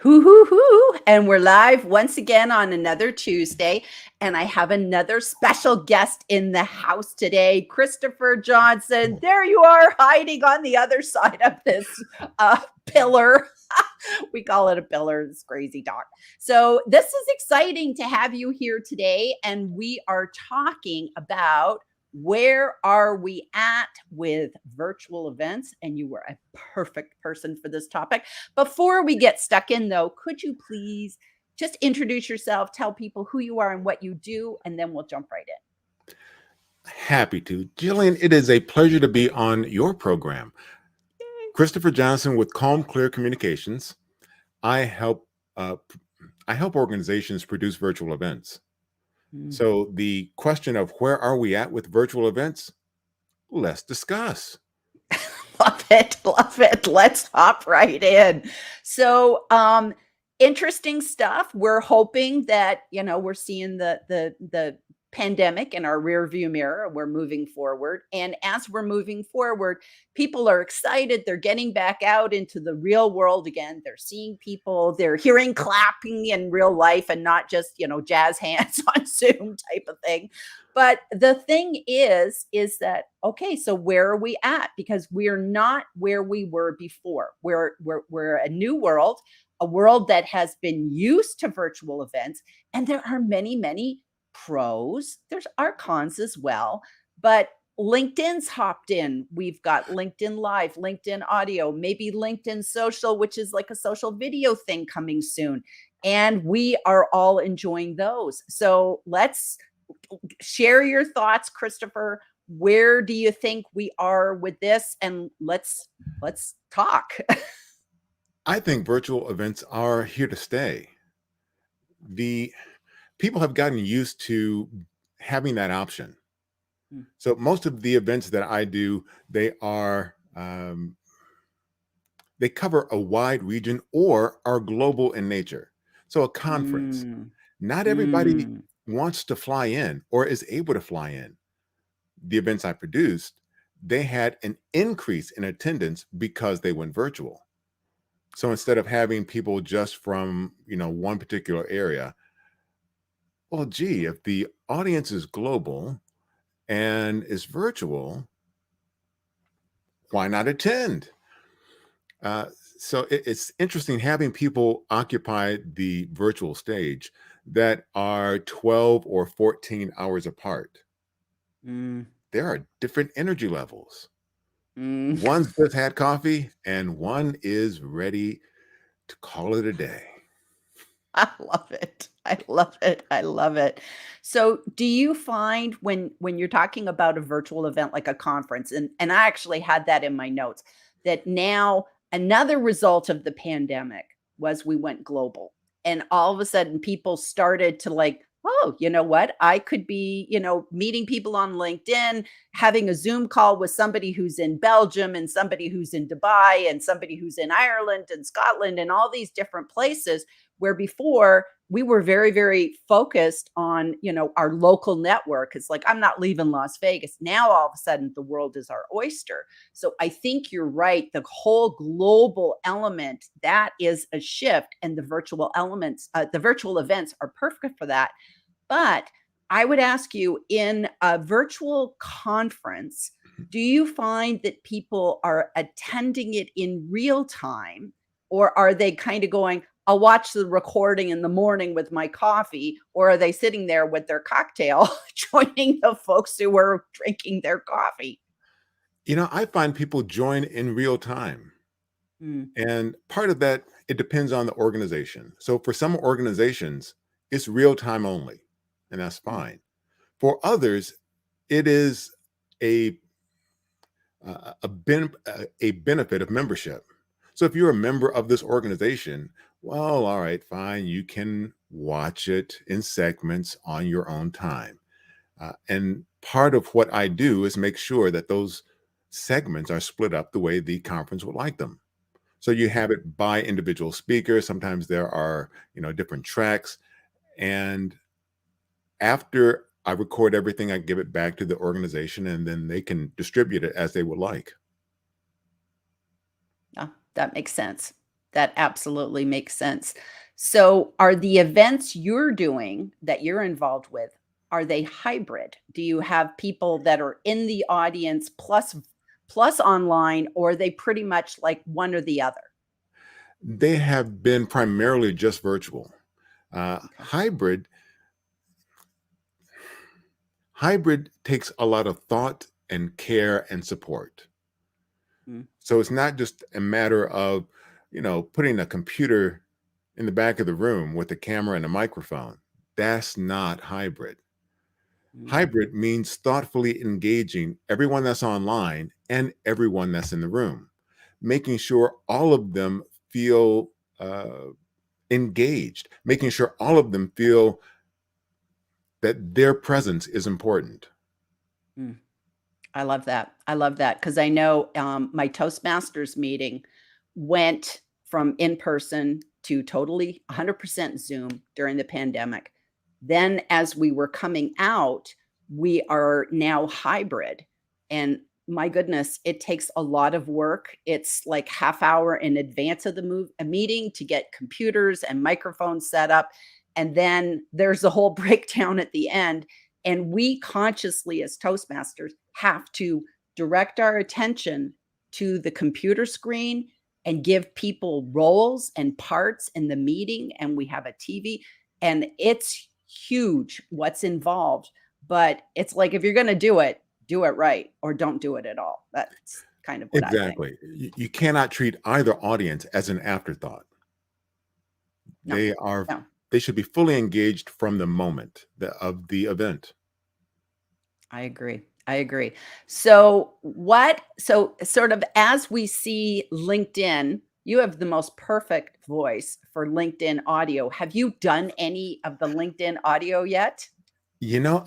Hoo, hoo, hoo. And we're live once again on another Tuesday. And I have another special guest in the house today, Christopher Johnson. There you are, hiding on the other side of this pillar. We call it a pillar. It's crazy talk. So this is exciting to have you here today. And we are talking about where are we at with virtual events? And you were a perfect person for this topic. Before we get stuck in, though, could you please just introduce yourself, tell people who you are and what you do, and then we'll jump right in. Happy to. Gillian, it is a pleasure to be on your program. Christopher Johnson with Calm Clear Communications. I help organizations produce virtual events. So the question of where are we at with virtual events? Let's discuss. Love it. Love it. Let's hop right in. So, interesting stuff. We're hoping that, we're seeing the pandemic in our rear view mirror. We're moving forward. And as we're moving forward, people are excited. They're getting back out into the real world again. They're seeing people, they're hearing clapping in real life and not just, jazz hands on Zoom type of thing. But the thing is that, okay, so where are we at? Because we're not where we were before. We're a new world, a world that has been used to virtual events. And there are many, many pros. There's our cons as well. But LinkedIn's hopped in. We've got LinkedIn Live, LinkedIn Audio, maybe LinkedIn Social, which is like a social video thing coming soon. And we are all enjoying those. So let's share your thoughts, Christopher. Where do you think we are with this? And let's talk. I think virtual events are here to stay. The people have gotten used to having that option. So most of the events that I do, they cover a wide region or are global in nature. So a conference, not everybody wants to fly in or is able to fly in. The events I produced, they had an increase in attendance because they went virtual. So instead of having people just from, one particular area, well, gee, if the audience is global and is virtual, why not attend? So it's interesting having people occupy the virtual stage that are 12 or 14 hours apart. There are different energy levels. One's just had coffee and one is ready to call it a day. I love it. I love it. I love it. So do you find when you're talking about a virtual event like a conference, and I actually had that in my notes, that now another result of the pandemic was we went global. And all of a sudden people started to like, oh, you know what? I could be, meeting people on LinkedIn, having a Zoom call with somebody who's in Belgium and somebody who's in Dubai and somebody who's in Ireland and Scotland and all these different places where before we were very, very focused on, our local network. It's like, I'm not leaving Las Vegas. Now, all of a sudden, the world is our oyster. So I think you're right. The whole global element, that is a shift. And the virtual elements, the virtual events are perfect for that. But I would ask you, in a virtual conference, do you find that people are attending it in real time? Or are they kind of going, I'll watch the recording in the morning with my coffee, or are they sitting there with their cocktail joining the folks who are drinking their coffee? I find people join in real time. And part of that, it depends on the organization. So for some organizations, it's real time only, and that's fine. For others, it is a benefit of membership. So if you're a member of this organization, well, all right, fine. You can watch it in segments on your own time. And part of what I do is make sure that those segments are split up the way the conference would like them. So you have it by individual speakers. Sometimes there are, different tracks. And after I record everything, I give it back to the organization and then they can distribute it as they would like. Oh, that makes sense. That absolutely makes sense. So, are the events you're doing that you're involved with, are they hybrid? Do you have people that are in the audience plus online, or are they pretty much like one or the other? They have been primarily just virtual. Okay. Hybrid takes a lot of thought and care and support. Mm, So it's not just a matter of, putting a computer in the back of the room with a camera and a microphone. That's not hybrid. mm, Hybrid means thoughtfully engaging everyone that's online and everyone that's in the room, making sure all of them feel uh, engaged, making sure all of them feel that their presence is important. mm. I love that. I love that because I know, my Toastmasters meeting went from in person to totally 100% Zoom during the pandemic. Then as we were coming out, we are now hybrid, and my goodness, it takes a lot of work. It's like half hour in advance of the a meeting to get computers and microphones set up, and then there's a whole breakdown at the end, and we consciously, as Toastmasters, have to direct our attention to the computer screen and give people roles and parts in the meeting. And we have a TV, and it's huge what's involved. But it's like if you're going to do it right or don't do it at all. That's kind of what I think. Exactly. You cannot treat either audience as an afterthought. No, They are no. they should be fully engaged from the moment of the event. I agree. I agree. So sort of as we see LinkedIn, you have the most perfect voice for LinkedIn audio. Have you done any of the LinkedIn audio yet?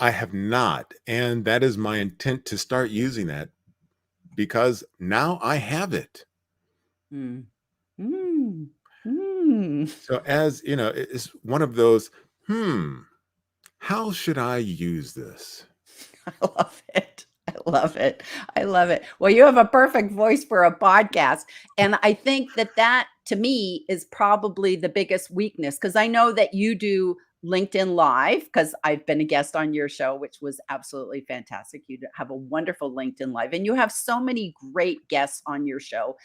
I have not, and that is my intent to start using that because now I have it. Mm. Mm. Mm. So as it's one of those, how should I use this? I love it. I love it. I love it. Well, you have a perfect voice for a podcast, and I think that that, to me, is probably the biggest weakness because I know that you do LinkedIn Live because 'cause I've been a guest on your show, which was absolutely fantastic. You have a wonderful LinkedIn Live, and you have so many great guests on your show,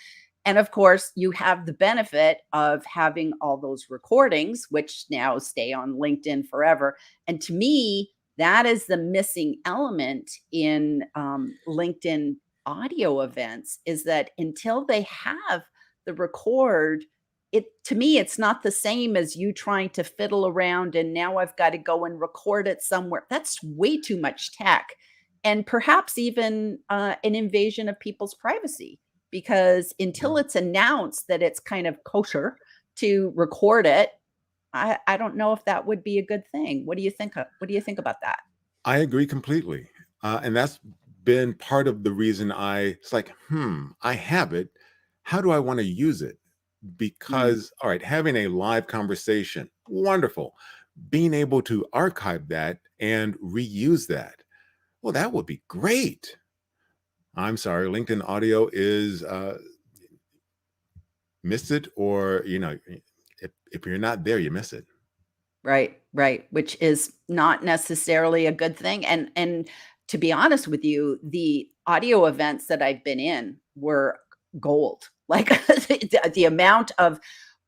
and of course, you have the benefit of having all those recordings, which now stay on LinkedIn forever. And to me, that is the missing element in LinkedIn audio events is that until they have the record, it to me, it's not the same as you trying to fiddle around and now I've got to go and record it somewhere. That's way too much tech. And perhaps even an invasion of people's privacy because until it's announced that it's kind of kosher to record it, I don't know if that would be a good thing. What do you think what do you think about that? I agree completely. And that's been part of the reason it's like, I have it. How do I want to use it? Mm, Because, all right, having a live conversation, wonderful. Being able to archive that and reuse that, well, that would be great. I'm sorry, LinkedIn audio is miss it, or, if you're not there, you miss it. right, right, which is not necessarily a good thing, and to be honest with you, the audio events that I've been in were gold. Like, the amount of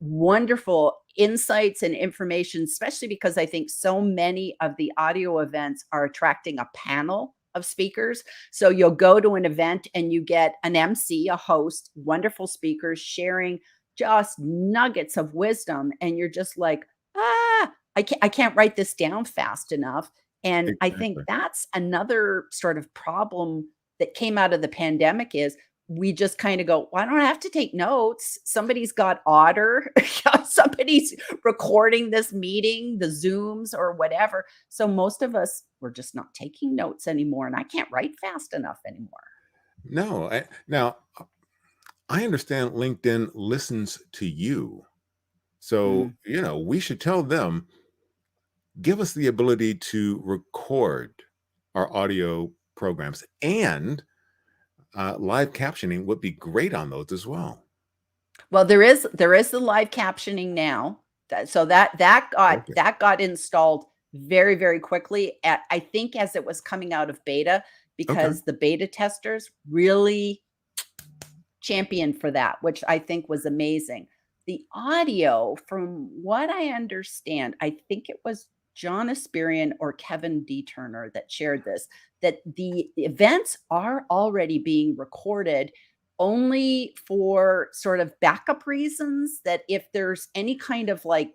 wonderful insights and information, especially because I think so many of the audio events are attracting a panel of speakers. So you'll go to an event and you get an MC, a host, wonderful speakers sharing just nuggets of wisdom, and you're just like, "Ah, I can't write this down fast enough." And I think Exactly. that's another sort of problem that came out of the pandemic is we just kind of go, well, I don't have to take notes. Somebody's got Otter, somebody's recording this meeting, the Zooms or whatever. So most of us, we're just not taking notes anymore. And I can't write fast enough anymore. No, now I understand LinkedIn listens to you. So, Mm, we should tell them, give us the ability to record our audio programs, and live captioning would be great on those as well. Well, there is the live captioning now. So Perfect. that got installed very, very quickly. I think as it was coming out of beta, Okay. because the beta testers really championed for that, which I think was amazing. The audio, from what I understand, I think it was John Asperian or Kevin D. Turner that shared this, that the events are already being recorded only for sort of backup reasons, that if there's any kind of like,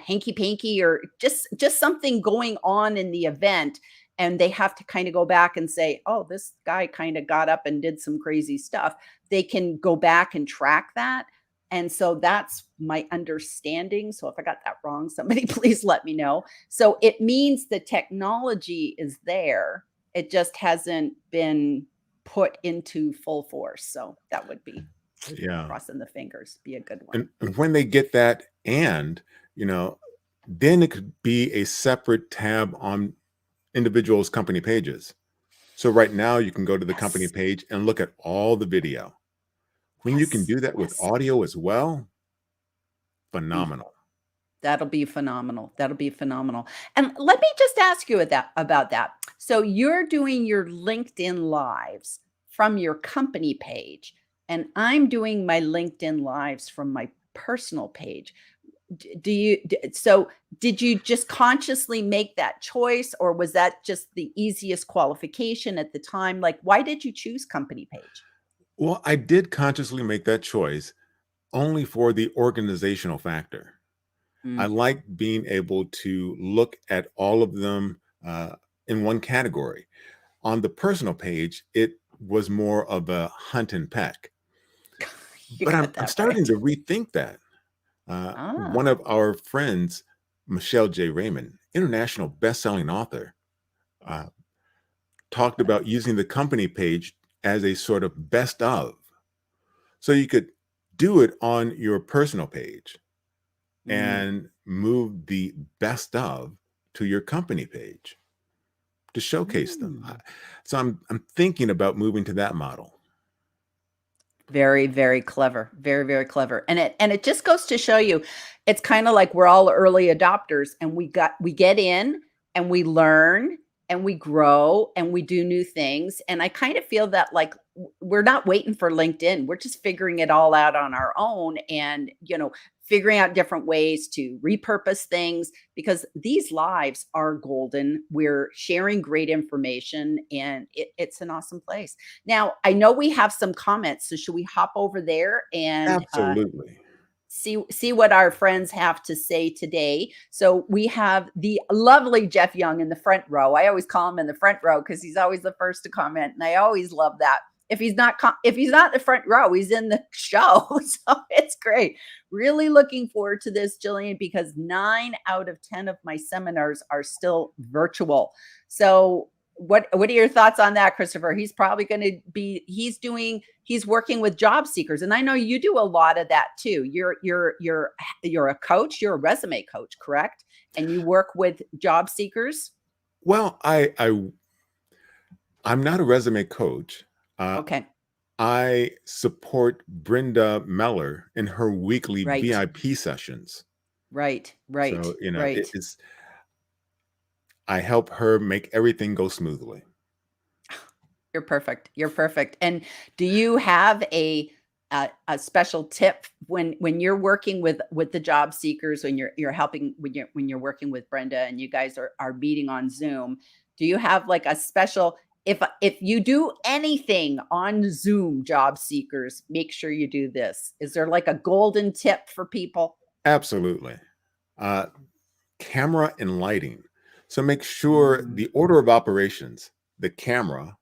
hanky panky or just something going on in the event, and they have to kind of go back and say, oh, this guy kind of got up and did some crazy stuff, they can go back and track that. And so that's my understanding. So if I got that wrong, somebody please let me know. So it means the technology is there, it just hasn't been put into full force. So that would be, Yeah. crossing the fingers, be a good one. And when they get that, and you know, then it could be a separate tab on individuals' company pages. So right now you can go to the company Yes. page and look at all the video. When you can Yes. do that with Yes. audio as well, Be phenomenal. That'll be phenomenal. That'll be phenomenal. And let me just ask you about that. So you're doing your LinkedIn lives from your company page, and I'm doing my LinkedIn lives from my personal page. So did you just consciously make that choice, or was that just the easiest qualification at the time? Like, why did you choose company page? Well, I did consciously make that choice only for the organizational factor. I Mm. like being able to look at all of them in one category. On the personal page, it was more of a hunt and peck. You But I'm, got I'm that starting right. to rethink that. One Ah. of our friends, Michelle J. Raymond, international best-selling author, uh, talked Okay. about using the company page as a sort of best of. So you could do it on your personal page Mm. and move the best of to your company page to showcase them. Mm. So I'm thinking about moving to that model. Very, very clever. Very, very clever. And it just goes to show you, it's kind of like we're all early adopters, and we get in and we learn and we grow and we do new things. And I kind of feel that like we're not waiting for LinkedIn. We're just figuring it all out on our own, and figuring out different ways to repurpose things, because these lives are golden. We're sharing great information, and it's an awesome place. Now, I know we have some comments, so should we hop over there and Absolutely. see what our friends have to say today? So we have the lovely Jeff Young in the front row. I always call him in the front row because he's always the first to comment, and I always love that. If he's not in the front row, he's in the show, so it's great. Really looking forward to this, Jillian, because 9 out of 10 of my seminars are still virtual. So what are your thoughts on that, Christopher? He's probably going to be he's working with job seekers, and I know you do a lot of that too. You're a coach, you're a resume coach, correct? And you work with job seekers. Well, I'm not a resume coach. Uh, Okay. I support Brenda Meller in her weekly Right. VIP sessions. Right. Right. So, Right. I help her make everything go smoothly. You're perfect. You're perfect. And do you have a special tip when you're working with the job seekers, when you're helping, when you're working with Brenda and you guys are meeting on Zoom? Do you have like a special, if you do anything on Zoom, job seekers, make sure you do this? Is there like a golden tip for people? Absolutely. Uh, Camera and lighting. So make sure Mm, the order of operations, the camera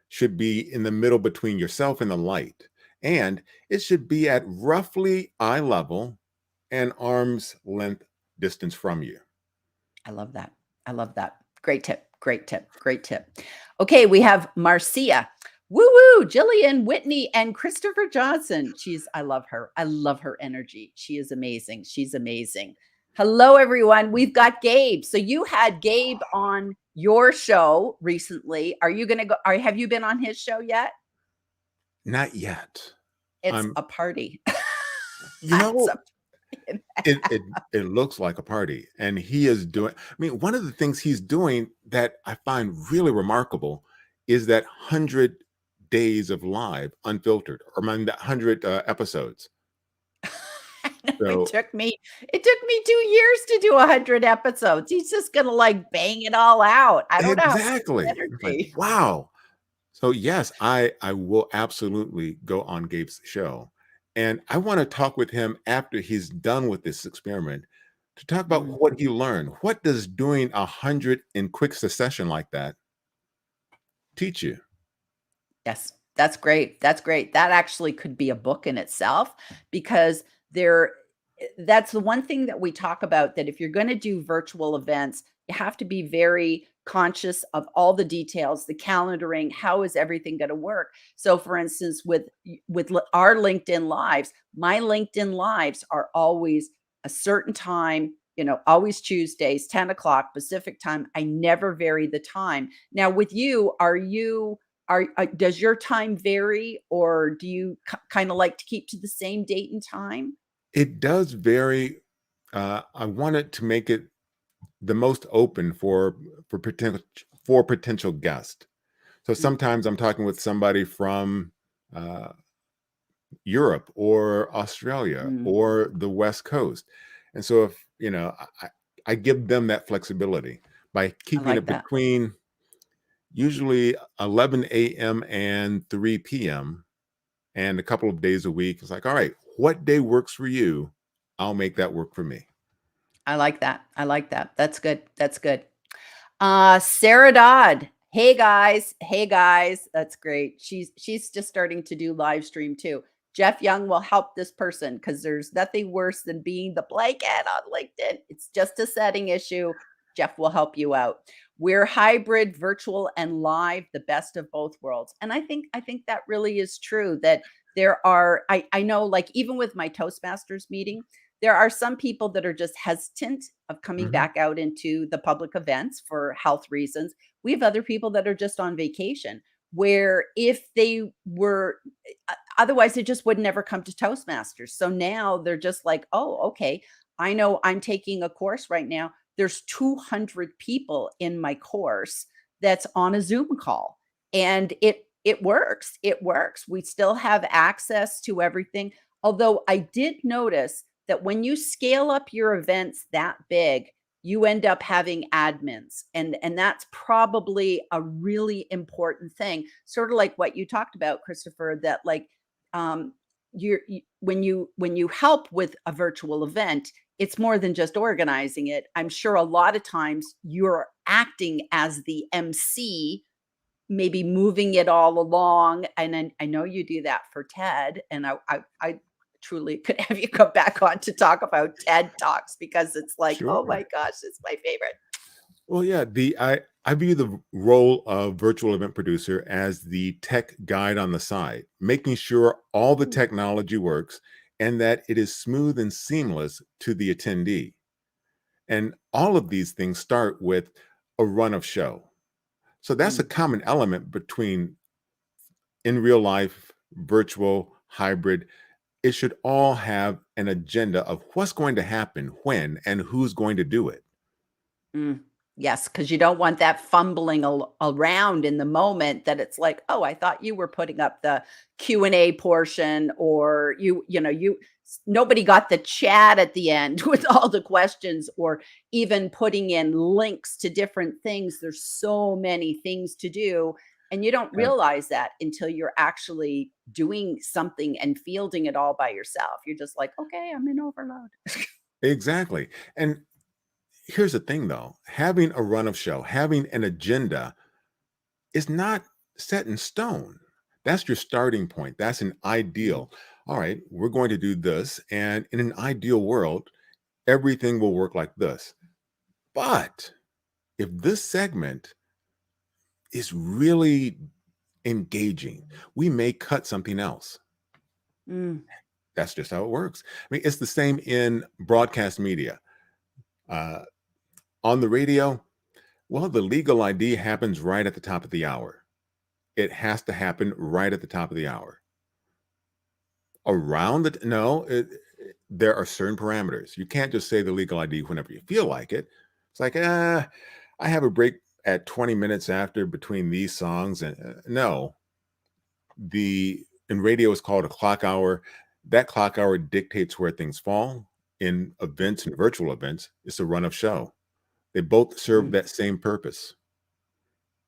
should be in the middle between yourself and the light. And it should be at roughly eye level and arm's length distance from you. I love that. I love that. Great tip. Great tip. Great tip. Okay, we have Marcia. Woo woo, Gillian Whitney and Christopher Johnson. I love her. I love her energy. She is amazing. She's amazing. Hello, everyone. We've got Gabe. So you had Gabe on your show recently. Are you gonna go? Have you been on his show yet? Not yet. It's I'm a party. You know, Something. it looks like a party, and he is doing. I mean, one of the things he's doing that I find really remarkable is that 100 days of live unfiltered, or I mean, that 100 episodes. I know So it took me 2 years to do 100 episodes. He's just gonna, like, bang it all out. I don't know how he has exactly, it's like, energy. wow. So yes, I will absolutely go on Gabe's show, and I want to talk with him after he's done with this experiment to talk about Mm. what he learned. What does doing 100 in quick succession like that teach you? Yes, that's great. That's great. That actually could be a book in itself because there that's the one thing that we talk about that if you're going to do virtual events, you have to be very conscious of all the details, the calendaring, how is everything going to work? So for instance, our LinkedIn lives, my LinkedIn lives are always a certain time, always Tuesdays, 10 o'clock Pacific time. I never vary the time. Now with you, does your time vary, or do you kinda like to keep to the same date and time? It does vary. I wanted to make it the most open for potential guests. So Mm, sometimes I'm talking with somebody from uh, Europe or Australia mm, or the West Coast. And so if, I give them that flexibility by I keeping like it that. between usually 11 a.m. and 3 p.m. and a couple of days a week. It's like, all right, what day works for you? I'll make that work for me. I like that. I like that. That's good. That's good. Sarah Dodd. Hey guys. Hey guys. That's great. She's just starting to do live stream too. Jeff Young will help this person because there's nothing worse than being the blanket on LinkedIn. It's just a setting issue. Jeff will help you out. We're hybrid, virtual, and live, the best of both worlds. And I think that really is true. That I know, like even with my Toastmasters meeting, there are some people that are just hesitant of coming Mhm. back out into the public events for health reasons. We have other people that are just on vacation where if they were otherwise they just would never come to Toastmasters. So now they're just like, "Oh, okay. I know I'm taking a course right now. There's 200 people in my course that's on a Zoom call." And it works. It works. We still have access to everything. Although I did notice that when you scale up your events that big, you end up having admins, and that's probably a really important thing. Sort of like what you talked about, Christopher, that like um when you help with a virtual event, it's more than just organizing it. I'm sure a lot of times you're acting as the MC, maybe moving it all along, and then I know you do that for TED, and I truly could have you come back on to talk about TED Talks because it's like, oh Sure. my gosh, it's my favorite. Well, yeah, I view the role of virtual event producer as the tech guide on the side, making sure all the Ooh, technology works and that it is smooth and seamless to the attendee. And all of these things start with a run of show. So that's a mm, common element between in real life, virtual, hybrid. It should all have an agenda of what's going to happen, when, and who's going to do it. mm. Yes, because you don't want that fumbling around in the moment that it's like, oh, I thought you were putting up the Q&A portion, or nobody got the chat at the end with all the questions, or even putting in links to different things. There's so many things to do. And you don't Uh, realize that until you're actually doing something and fielding it all by yourself. You're just like, okay, I'm in overload. exactly. And here's the thing though, having a run of show, having an agenda is not set in stone. That's your starting point. That's an Mm, ideal. All right, we're going to do this. And in an ideal world, everything will work like this. But if this segment is really engaging, we may cut something else. mm, That's just how it works. I mean, it's the same in broadcast media. Uh, on the radio, well, the legal ID happens right at the top of the hour. It has to happen right at the top of the hour. Around the no, there are certain parameters. You can't just say the legal ID whenever you feel like it. It's like, I have a break at 20 minutes after between these songs. And no, the in radio is called a clock hour. That clock hour dictates where things fall. In events and virtual events, it's a run of show. They both serve Mm. that same purpose.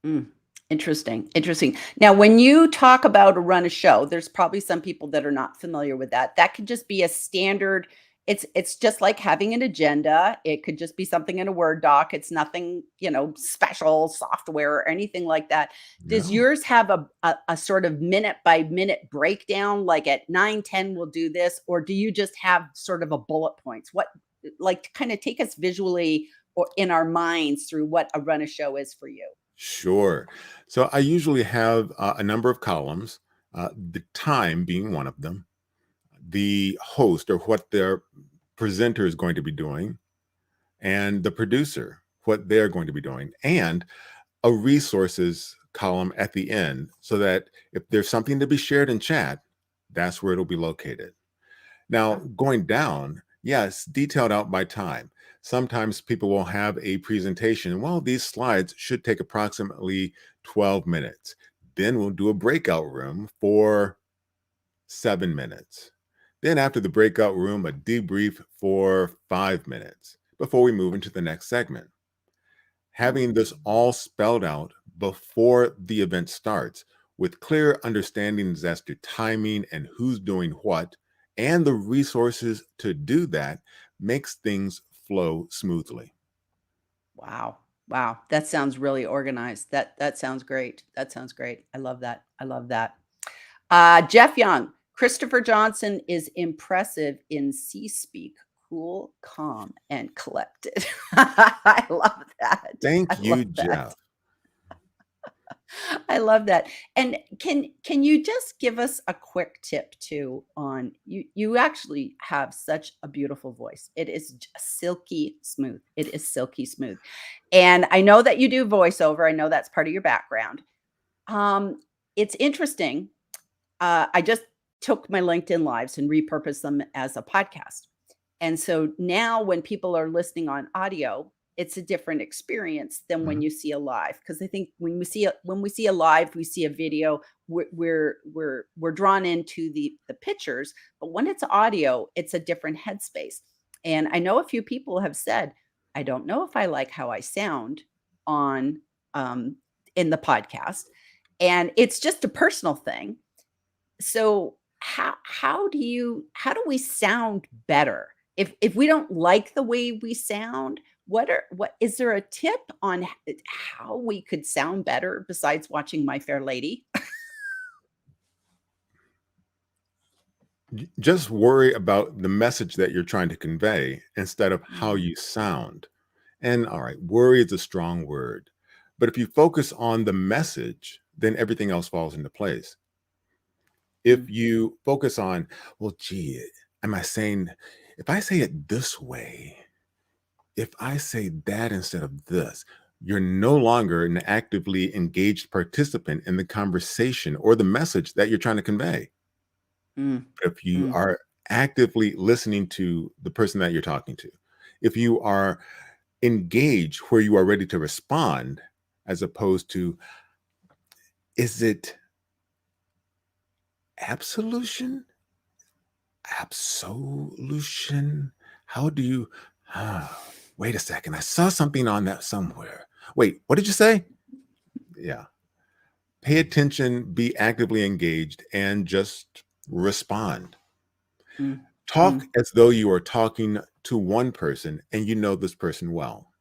Mm. Interesting. Interesting. Now, when you talk about a run a show, there's probably some people that are not familiar with that. That could just be a standard. It's just like having an agenda. It could just be something in a Word doc. It's nothing, special software or anything like that. Does No. yours have a sort of minute by minute breakdown? Like at 9:10, we'll do this, or do you just have sort of a bullet points? What like kind of take us visually or in our minds through what a run a show is for you? Sure. So I usually have a number of columns, the time being one of them, the host or what their presenter is going to be doing, and the producer, what they're going to be doing, and a resources column at the end so that if there's something to be shared in chat, that's where it'll be located. Now, going down, yes, detailed out by time. Sometimes people will have a presentation. Well, these slides should take approximately 12 minutes. Then we'll do a breakout room for 7 minutes. Then, after the breakout room, a debrief for 5 minutes before we move into the next segment. Having this all spelled out before the event starts with clear understandings as to timing and who's doing what and the resources to do that makes things flow smoothly. Wow. Wow. That sounds really organized. That sounds great. That sounds great. I love that. I love that. Jeff Young, Christopher Johnson is impressive in C-speak, cool, calm, and collected. I love that. I Thank love you, that. Jeff. I love that. And can you just give us a quick tip too on you actually have such a beautiful voice. It is silky smooth. It is silky smooth. And I know that you do voiceover. I know that's part of your background. It's interesting. I just took my LinkedIn lives and repurposed them as a podcast. And so now when people are listening on audio, it's a different experience than when Mhm. you see a live. Because I think when we see a live, we see a video, we're drawn into the pictures, but when it's audio, it's a different headspace. And I know a few people have said, I don't know if I like how I sound on um in the podcast. And it's just a personal thing. So how do we sound better? If we don't like the way we sound, what is there a tip on how we could sound better besides watching My Fair Lady? Just worry about the message that you're trying to convey instead of how Mm, you sound. And all right, worry is a strong word. But if you focus on the message, then everything else falls into place. If mm, you focus on, well, gee, am I saying, if I say it this way, if I say that instead of this, you're no longer an actively engaged participant in the conversation or the message that you're trying to convey. mm, If you mm. are actively listening to the person that you're talking to, if you are engaged where you are ready to respond, as opposed to, is it absolution? Absolution? How do you wait a second. I saw something on that somewhere. Wait, what did you say? Yeah. Pay attention, be actively engaged, and just respond. Mm, Talk mm. as though you are talking to one person and you know this person well.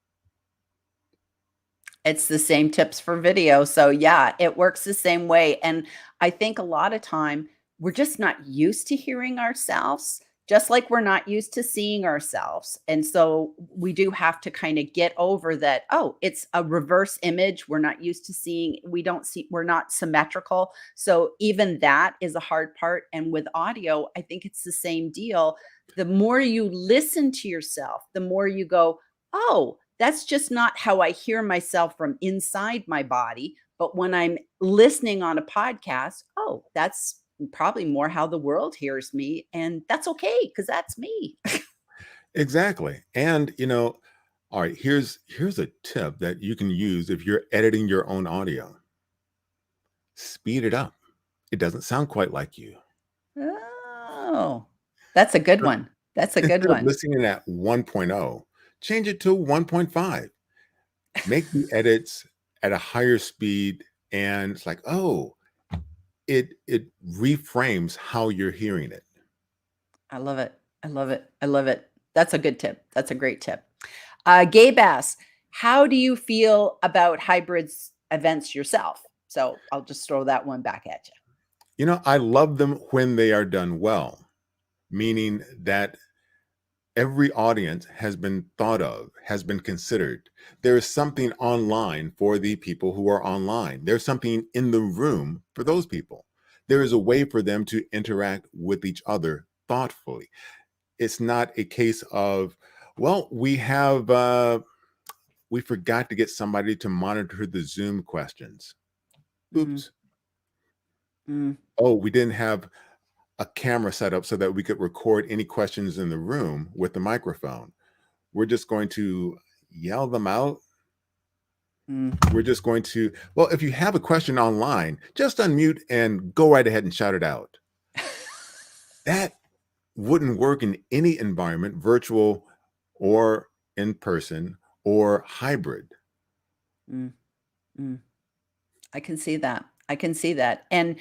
It's the same tips for video. So yeah, it works the same way. And I think a lot of time we're just not used to hearing ourselves, just like we're not used to seeing ourselves. And so we do have to kind of get over that. Oh, it's a reverse image. We're not used to seeing, we don't see, we're not symmetrical. So even that is a hard part. And with audio, I think it's the same deal. The more you listen to yourself, the more you go, oh, that's just not how I hear myself from inside my body. But when I'm listening on a podcast, oh, probably more how the world hears me, and that's okay because that's me. Exactly. And, all right, here's a tip that you can use if you're editing your own audio. Speed it up. It doesn't sound quite like you. Oh, that's a good So one. That's a good instead of one. listening at 1.0, change it to 1.5. Make the edits at a higher speed, and it's like, oh, it reframes how you're hearing it. I love it. I love it. I love it. That's a good tip. That's a great tip. Gabe asks, how do you feel about hybrids events yourself? So I'll just throw that one back at you. I love them when they are done well, meaning that every audience has been thought of, has been considered. There is something online for the people who are online. There's something in the room for those people. There is a way for them to interact with each other thoughtfully. It's not a case of, well, we forgot to get somebody to monitor the Zoom questions. Mm, Oops. mm. Oh, we didn't have a camera set up so that we could record any questions in the room with the microphone. We're just going to yell them out. Mm. We're just going to, well, if you have a question online, just unmute and go right ahead and shout it out. That wouldn't work in any environment, virtual or in person or hybrid. Mm, mm. I can see that. I can see that. And,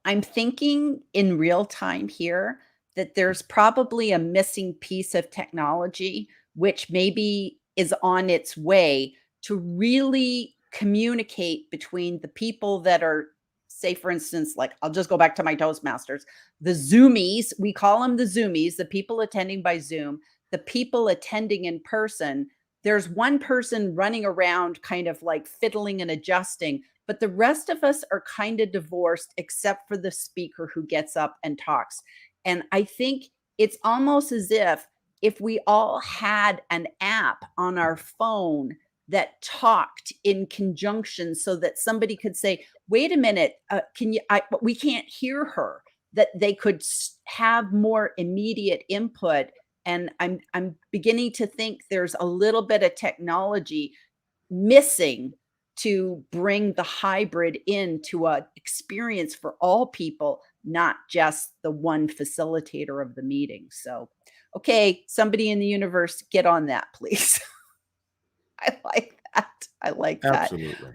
I'm thinking in real time here that there's probably a missing piece of technology, which maybe is on its way to really communicate between the people that are, say, for instance, like I'll just go back to my Toastmasters, the Zoomies, we call them the Zoomies, the people attending by Zoom, the people attending in person. There's one person running around kind of like fiddling and adjusting, but the rest of us are kind of divorced except for the speaker who gets up and talks. And I think it's almost as if we all had an app on our phone that talked in conjunction so that somebody could say, wait a minute, can you, we can't hear her, that they could have more immediate input. And I'm beginning to think there's a little bit of technology missing to bring the hybrid into a experience for all people, not just the one facilitator of the meeting. So, okay, somebody in the universe, get on that, please. I like that. I like that. Absolutely.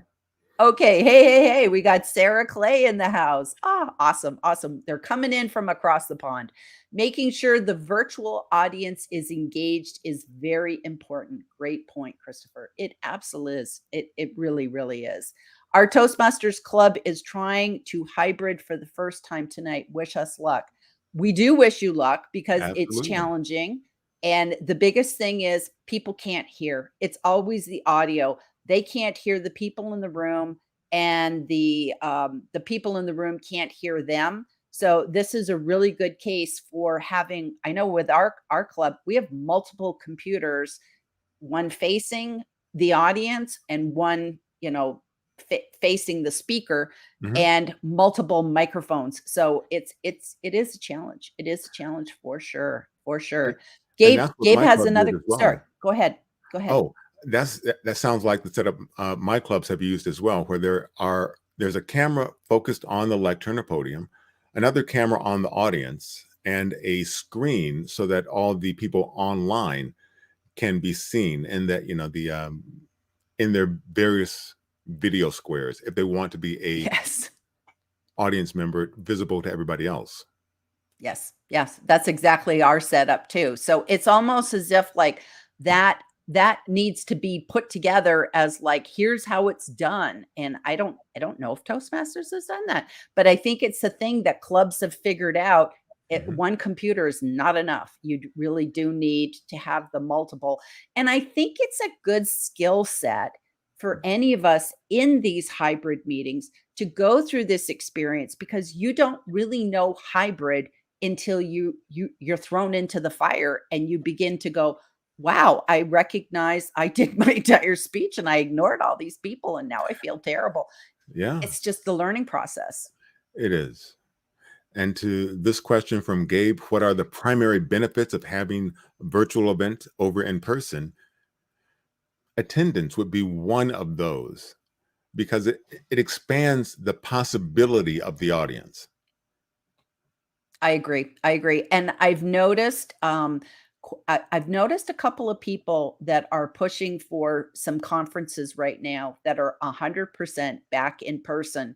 Okay. Hey, hey, hey. We got Sarah Clay in the house. Ah, awesome. Awesome. They're coming in from across the pond. Making sure the virtual audience is engaged is very important. Great point, Christopher. It absolutely is. It really, really is. Our Toastmasters Club is trying to hybrid for the first time tonight. Wish us luck. We do wish you luck because it's Absolutely. challenging. And the biggest thing is people can't hear. It's always the audio. They can't hear the people in the room, and the people in the room can't hear them. So this is a really good case for having, I know with our club, we have multiple computers, one facing the audience and one, facing the speaker, Mhm. and multiple microphones. So it is a challenge. It is a challenge for sure. For And sure. and Gabe that's what Gabe my has club did another, as sorry, well. go ahead. Go ahead. Oh, that sounds like the setup my clubs have used as well, where there's a camera focused on the lectern or podium, another camera on the audience, and a screen so that all the people online can be seen, and that the in their various video squares if they want to be a Yes. audience member visible to everybody else. Yes, yes, that's exactly our setup too. So it's almost as if like that needs to be put together as like here's how it's done. And I don't know if Toastmasters has done that, but I think it's a thing that clubs have figured out. Mhm. One computer is not enough. Really do need to have the multiple. And I think it's a good skill set for any of us in these hybrid meetings to go through this experience because you don't really know hybrid until you're thrown into the fire and you begin to go, wow, I recognize I did my entire speech and I ignored all these people and now I feel terrible. Yeah, It's just the learning process. it is. And to this question from Gabe, what are the primary benefits of having a virtual event over in person? Attendance would be one of those because it expands the possibility of the audience. I agree. I agree. And I've noticed, I've noticed a couple of people that are pushing for some conferences right now that are 100% back in person,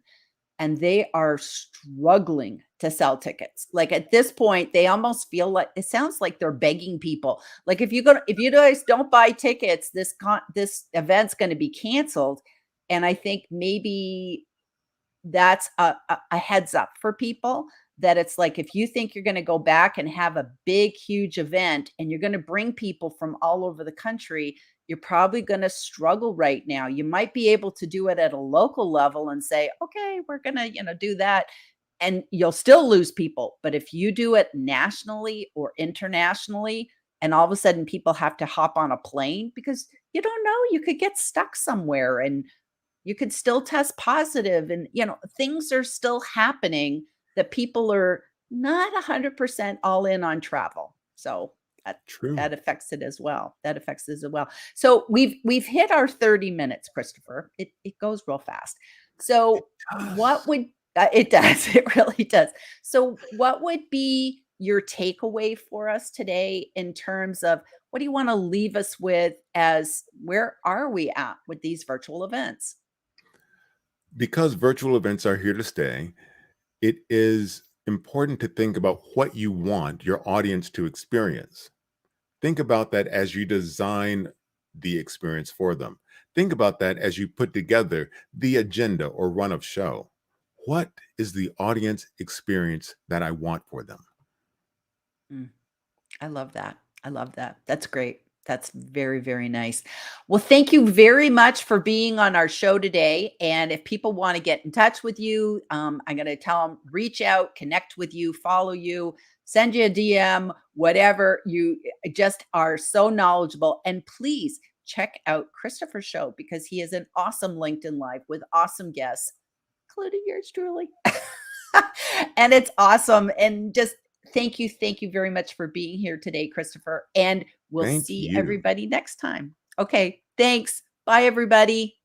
and they are struggling to sell tickets. Like at this point, they almost feel like it sounds like they're begging people. Like if you guys don't buy tickets, this event's going to be canceled. And I think maybe that's a heads up for people that it's like if you think you're going to go back and have a big huge event and you're going to bring people from all over the country, you're probably going to struggle right now. You might be able to do it at a local level and say, okay, we're going to do that, and you'll still lose people. But if you do it nationally or internationally, and all of a sudden people have to hop on a plane because you don't know, you could get stuck somewhere and you could still test positive, and things are still happening that people are not 100% all in on travel. So that True. that affects it as well. That affects it as well. So we've hit our 30 minutes, Christopher. It goes real fast. So what Yes. would it does. It really does. So what would be your takeaway for us today in terms of what do you want to leave us with, as where are we at with these virtual events? Because virtual events are here to stay, it is important to think about what you want your audience to experience. Think about that as you design the experience for them. Think about that as you put together the agenda or run of show. What is the audience experience that I want for them? Mm. I love that. I love that. That's great. That's very, very nice. Well, thank you very much for being on our show today. And if people want to get in touch with you, I'm going to tell them reach out, connect with you, follow you, send you a DM, whatever. You just are so knowledgeable. And please check out Christopher's show because he is an awesome LinkedIn Live with awesome guests, including yours truly. And it's awesome. And just thank you very much for being here today, Christopher. And we'll Thank see you. everybody next time. Okay. Thanks. Bye, everybody.